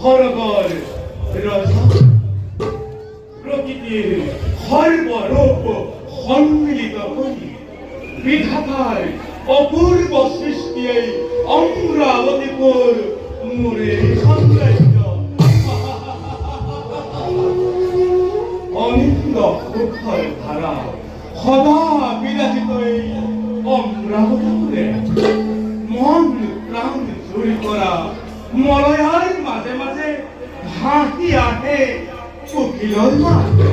হরগর রজা প্রকৃতির সর্বরূপ সম্মিলিত করি বিধাতার অপূর্ব সৃষ্টি এই অমরাবতীপুর মোরে সাম্রাজ্য অনিন্দ মুখর ধারা সদা বিরাজিত এই অমরাবতীপুরে মন প্রাণ চুরি করা মলয়ার মাঝে মাঝে ভাসি আহে কোকিলর মাঝে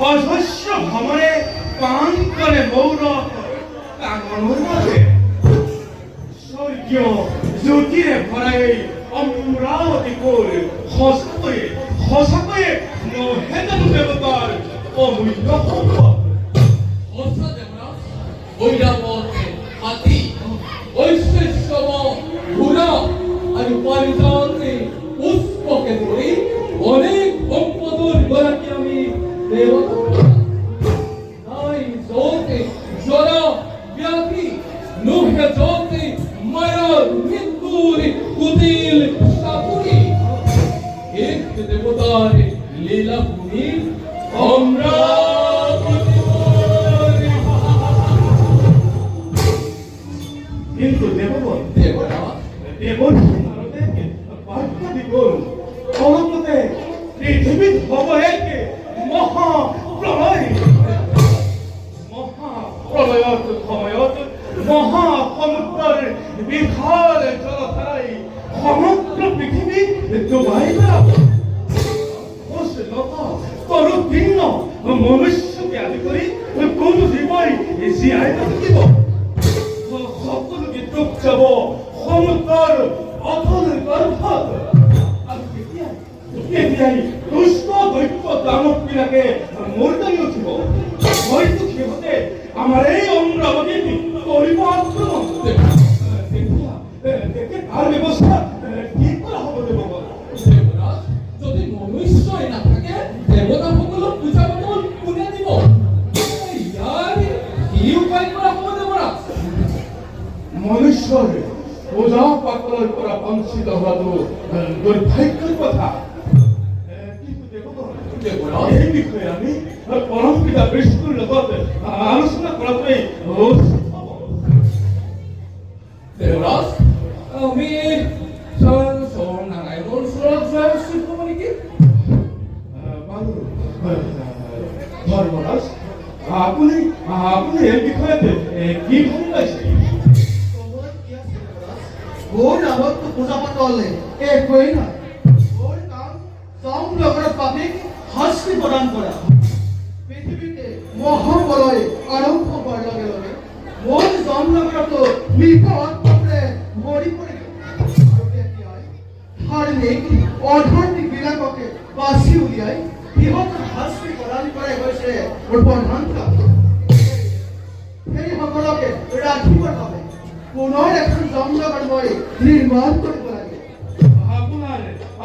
অজস্র ভ্রমণে পান করে মৌর কাঙনের মাঝে স্বর্গীয় জ্যোতিরে ভরা এই অমরাবতীপুর সঁচাকৈয়ে নহে জানো দেবতার অমূল্য সম্পদ। ঐরাবতে হাতি ঐশ্বর্যম ঘোড়া আর পারিজাতে পুষ্পকে ধরে অনেক সম্পদর গড়াকে আমি দেবতা নাই জোতে জরা ব্যাধি নোহে জোতে মায়া মৃত্যুর কুটিল সাপুরি এক দেবতার লীলা ভূমি আমরা কিন্তু দেবগণ নারদেরকে বার্তা দিগণ অলঙ্কতে পৃথিবীর হব এক মহাপ্রলয়ত ক্ষময়ত মহাসমুদ্রের বিশাল জলধারায় সমগ্র পৃথিবী ডুবাইবা তরু ভিন্ন মনুষ্যকে আদি কৰি কোনো জীৱই জীয়াই নাথাকিব। সকলোকে ডুব যাব সমুদ্ৰৰ অথল গৰ্ভত। আৰু তেতিয়াই দুষ্ট দৈত্য দানৱবিলাকে মূৰ্ধনি উঠিব। হয়তো সিহঁতে আমাৰ এই অমৰাৱতীত কৰিব আক্ৰমণ। তেতিয়া তাৰ ব্যৱস্থা কি কৰা হ'ব দেৱগণ? দেবরাজ যদি মনুষ্যই না থাকে দেবতা সকল পূজা পাতল কোনে দিব? ইয়াৰ কি উপায় কৰা হ'ব দেবরাজ? মনুষ্যৰ পূজা পাতলৰ পৰা বঞ্চিত হোৱাটো দুৰ্ভাগ্যৰ কথা। কিন্তু দেৱগণ এই বিষয়ে আমি পৰম পিতা বিষ্ণুৰ লগত আলোচনা কৰাটোৱেই উচিত হ'ব। দেবরাজ আমি নারায়ণৰ ওচৰত যোৱা উচিত হ'ব নেকি? ধৰ্মৰাজ আপুনি এই বিষয়ত কি ভাবি পাইছে? গোৰ নামততো পূজা পাতলে একোৱেই নাই। গোৰ কাম জমনগৰৰ পাপীক শাস্তি প্ৰদান কৰা। পৃথিৱীতে মহাপ্ৰলয় আৰম্ভ হোৱাৰ লগে লগে মোৰ জমনগৰতো মৃত আত্মাৰে ভৰি পৰিব। আৰু তেতিয়াই ধাৰ্মিক অধাৰ্মিক বিলাককে বাছি উলিয়াই সিহঁতৰ শাস্তি প্ৰদান কৰাই হৈছে মোৰ প্ৰধান কাম। সেইসকলকে ৰাখিবৰ বাবে পুনৰ এখন জমনগৰ মই নিৰ্মাণ কৰিব লাগে।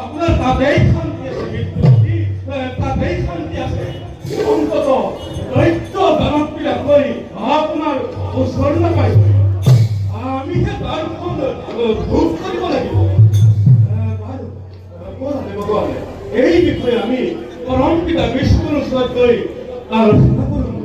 আপোনাৰ তাতেই শান্তি আছে, মৃত্যুপতি তাতেই শান্তি আছে। অন্তত দৈত্য দানৱবিলাক কৰি আপোনাৰ ওচৰ নাপায়। আমিহে তাৰখন ভোগ কৰিব লাগিব। এই বিষয়ে আমি পৰম পিতা বিষ্ণুৰ ওচৰত গৈ আলোচনা কৰোঁ।